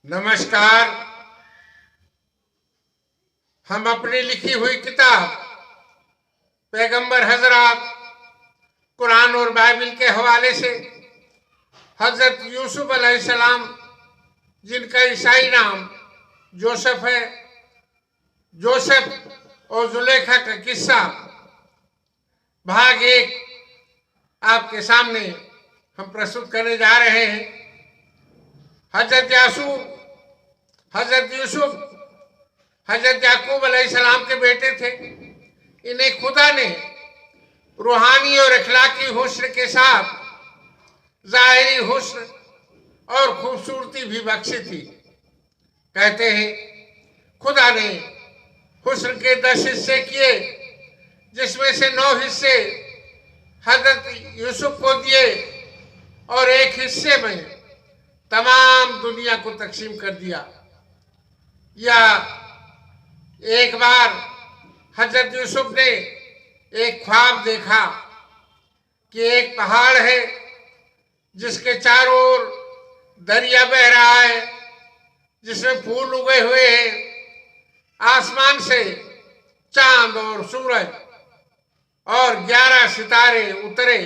नमस्कार। हम अपनी लिखी हुई किताब पैगंबर हजरत कुरान और बाइबल के हवाले से हजरत यूसुफ अलैहिस्सलाम, जिनका ईसाई नाम जोसेफ है, जोसेफ और जुलेखा का किस्सा भाग 1 आपके सामने हम प्रस्तुत करने जा रहे हैं। हजरत यूसुफ हजरत याकूब अलैहिस्सलाम के बेटे थे। इन्हें खुदा ने रूहानी और अखलाकी हुस्न के साथ ज़ाहिरी हुस्न और खूबसूरती भी बख्शी थी। कहते हैं खुदा ने हुस्न के 10 हिस्से किए, जिसमें से 9 हिस्से हजरत यूसुफ को दिए और एक हिस्से में तमाम दुनिया को तकसीम कर दिया। या एक बार हजरत यूसुफ ने एक ख्वाब देखा कि एक पहाड़ है जिसके चारों ओर दरिया बह रहा है, जिसमें फूल उगे हुए हैं। आसमान से चांद और सूरज और 11 सितारे उतरे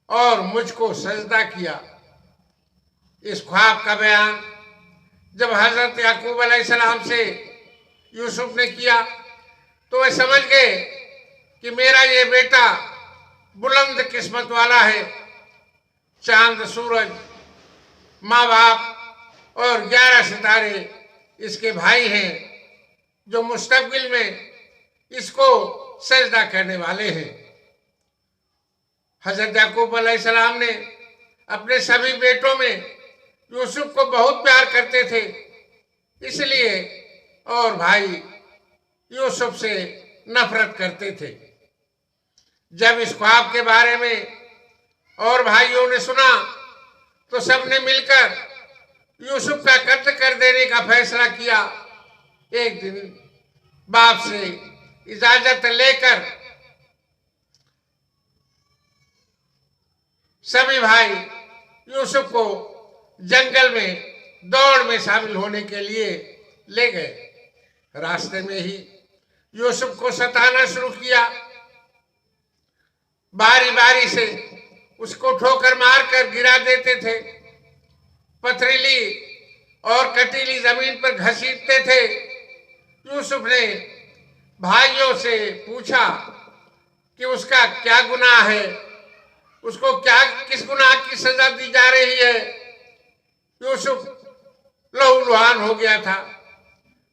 और मुझको सजदा किया। इस ख्वाब का बयान जब हजरत याकूब अलैहिस्सलाम से यूसुफ ने किया तो वे समझ गए कि मेरा ये बेटा बुलंद किस्मत वाला है। चांद, सूरज, माँ बाप और 11 सितारे इसके भाई हैं, जो मुस्तकबिल में इसको सजदा करने वाले हैं। हजरत याकूब अलैहिस्सलाम ने अपने सभी बेटों में यूसुफ को बहुत प्यार करते थे, इसलिए और भाई यूसुफ से नफरत करते थे। जब इस ख्वाब के बारे में और भाइयों ने सुना तो सबने मिलकर यूसुफ का कत्ल कर देने का फैसला किया। एक दिन बाप से इजाजत लेकर सभी भाई यूसुफ को जंगल में दौड़ में शामिल होने के लिए ले गए। रास्ते में ही यूसुफ को सताना शुरू किया। बारी बारी से उसको ठोकर मारकर गिरा देते थे, पथरीली और कटीली जमीन पर घसीटते थे। यूसुफ ने भाइयों से पूछा कि उसका क्या गुनाह है, उसको किस गुनाह की सजा दी जा रही है। यूसुफ लहूलुहान हो गया था,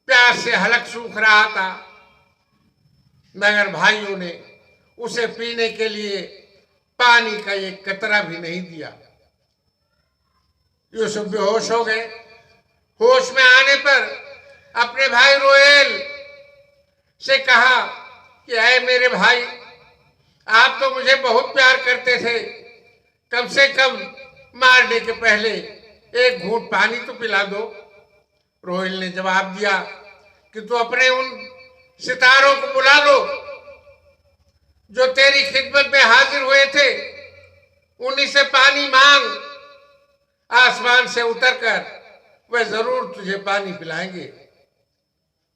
प्यास से हलक सूख रहा था, मगर भाइयों ने उसे पीने के लिए पानी का एक कतरा भी नहीं दिया। यूसुफ बेहोश हो गए। होश में आने पर अपने भाई रोएल से कहा कि ऐ मेरे भाई, आप तो मुझे बहुत प्यार करते थे, कम से कम मारने के पहले एक घूंट पानी तो पिला दो। रोहेल ने जवाब दिया कि तू अपने उन सितारों को बुला लो जो तेरी खिदमत में हाजिर हुए थे, उन्हीं से पानी मांग। आसमान से उतरकर वे जरूर तुझे पानी पिलाएंगे।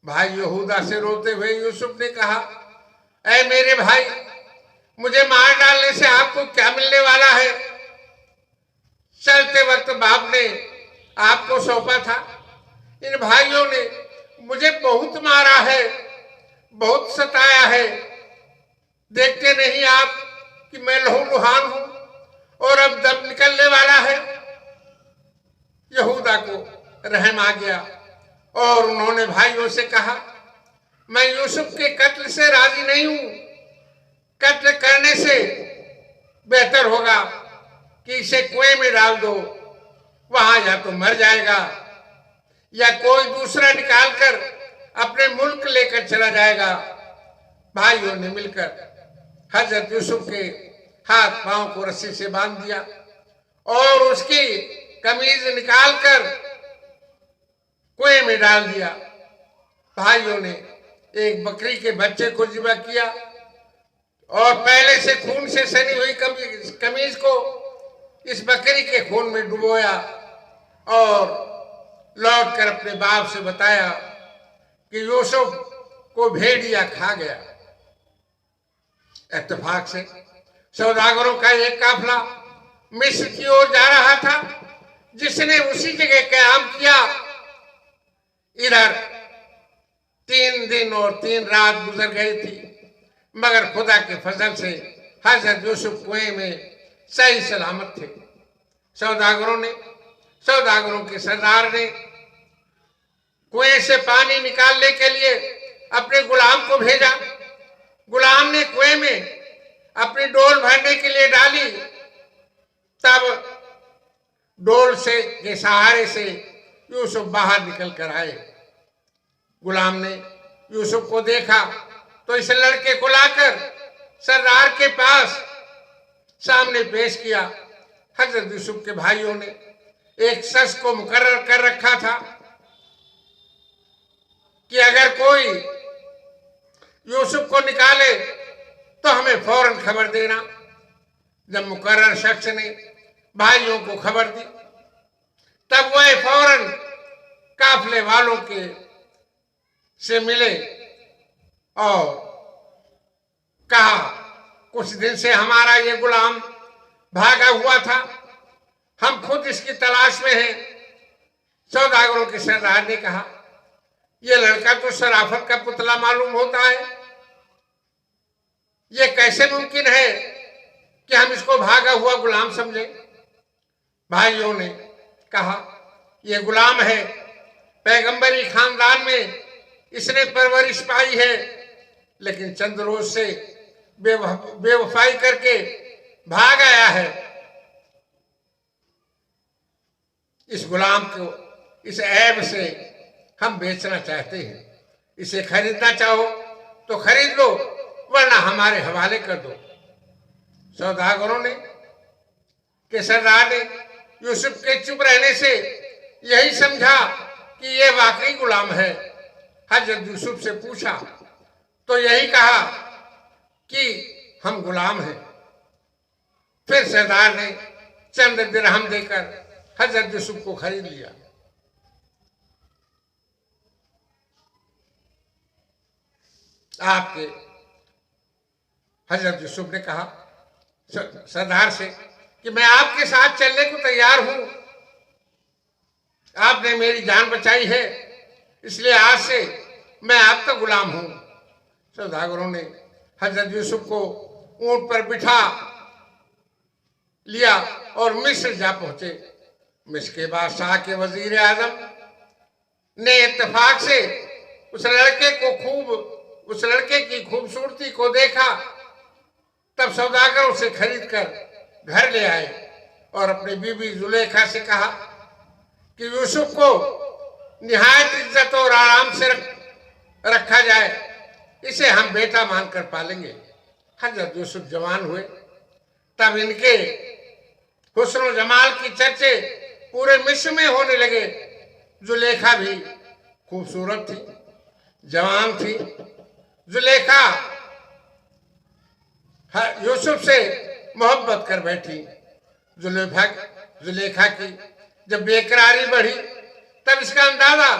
भाई यहूदा से रोते हुए यूसुफ ने कहा, ऐ मेरे भाई, मुझे मार डालने से आपको क्या मिलने वाला है? चलते वक्त बाप ने आपको सौंपा था। इन भाइयों ने मुझे बहुत मारा है, बहुत सताया है। देखते नहीं आप कि मैं लहूलुहान हूं और अब दम निकलने वाला है। यहूदा को रहम आ गया और उन्होंने भाइयों से कहा, मैं यूसुफ के कत्ल से राजी नहीं हूं। कत्ल करने से बेहतर होगा कि इसे कुएं में डाल दो, वहां या तो मर जाएगा या कोई दूसरा निकालकर अपने मुल्क लेकर चला जाएगा। भाइयों ने मिलकर हजरत यूसुफ के हाथ पांव को रस्सी से बांध दिया और उसकी कमीज निकालकर कुएं में डाल दिया। भाइयों ने एक बकरी के बच्चे को ज़िबा किया और पहले से खून से सनी हुई कमीज को इस बकरी के खून में डुबोया और लौटकर अपने बाप से बताया कि यूसुफ को भेड़िया खा गया। इत्तेफाक से सौदागरों का एक काफिला मिस्र की ओर जा रहा था, जिसने उसी जगह क़याम किया। इधर 3 दिन और 3 रात गुजर गई थी, मगर खुदा के फजल से हजरत यूसुफ कुएं में सही सलामत थे। सौदागरों के सरदार ने कुएं से पानी निकालने के लिए अपने गुलाम को भेजा। गुलाम ने कुएं में अपनी डोल भरने के लिए डाली। तब डोल के सहारे से यूसुफ बाहर निकल कर आए। गुलाम ने यूसुफ को देखा तो इस लड़के को लाकर सरदार के पास सामने पेश किया। हजरत यूसुफ के भाइयों ने एक शख्स को मुकर्रर कर रखा था कि अगर कोई यूसुफ को निकाले तो हमें फौरन खबर देना। जब मुकर्रर शख्स ने भाइयों को खबर दी, तब वह फौरन काफिले वालों के से मिले और कहा, कुछ दिन से हमारा ये गुलाम भागा हुआ था, हम खुद इसकी तलाश में हैं। सौदागरों के सरदार ने कहा, यह लड़का तो शराफत का पुतला मालूम होता है, यह कैसे मुमकिन है कि हम इसको भागा हुआ गुलाम समझे। भाइयों ने कहा, यह गुलाम है, पैगंबरी खानदान में इसने परवरिश पाई है, लेकिन चंद रोज से बेवफाई करके भाग आया है। इस गुलाम को इस ऐब से हम बेचना चाहते हैं। इसे खरीदना चाहो तो खरीद लो, वरना हमारे हवाले कर दो। सौदागरों ने के सरदार ने यूसुफ के चुप रहने से यही समझा कि यह वाकई गुलाम है। हजरत यूसुफ से पूछा तो यही कहा कि हम गुलाम हैं। फिर सरदार ने चंद दिरहम देकर हजरत यूसुफ को खरीद लिया। आपके हजरत यूसुफ ने कहा सरदार से कि मैं आपके साथ चलने को तैयार हूं, आपने मेरी जान बचाई है, इसलिए आज से मैं आपका गुलाम हूं। सौदागरों ने हजरत यूसुफ को ऊंट पर बिठा लिया और मिस्र जा पहुंचे। मिस्र के बादशाह के वजीर आजम ने इत्तेफाक से उस लड़के की खूबसूरती को देखा। तब सौदागर उसे खरीद कर घर ले आए और अपनी बीबी जुलेखा से कहा कि यूसुफ को निहायत इज्जत और आराम से रखा जाए, इसे हम बेटा मानकर पालेंगे। हजरत यूसुफ जवान हुए, तब इनके हुस्न जमाल की चर्चे पूरे मिस्र में होने लगे। जुलेखा भी खूबसूरत थी, जवान थी। जुलेखा यूसुफ से मोहब्बत कर बैठी। जुलेखा की जब बेकरारी बढ़ी, तब इसका अंदाजा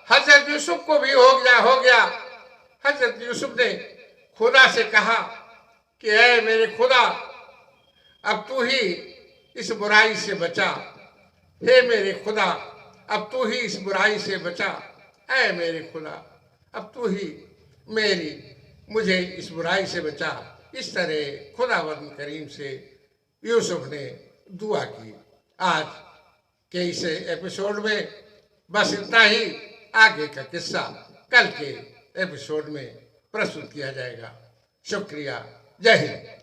हजरत यूसुफ को भी हो गया। हजरत यूसुफ ने खुदा से कहा कि ऐ मेरे खुदा, अब तू ही इस बुराई से बचा। हे मेरे खुदा, अब तू ही इस बुराई से बचा। ऐ मेरे खुदा, अब तू ही मुझे इस बुराई से बचा। इस तरह खुदावंद करीम से यूसुफ ने दुआ की। आज के इस एपिसोड में बस इतना ही। आगे का किस्सा कल के एपिसोड में प्रस्तुत किया जाएगा। शुक्रिया। जय हिंद।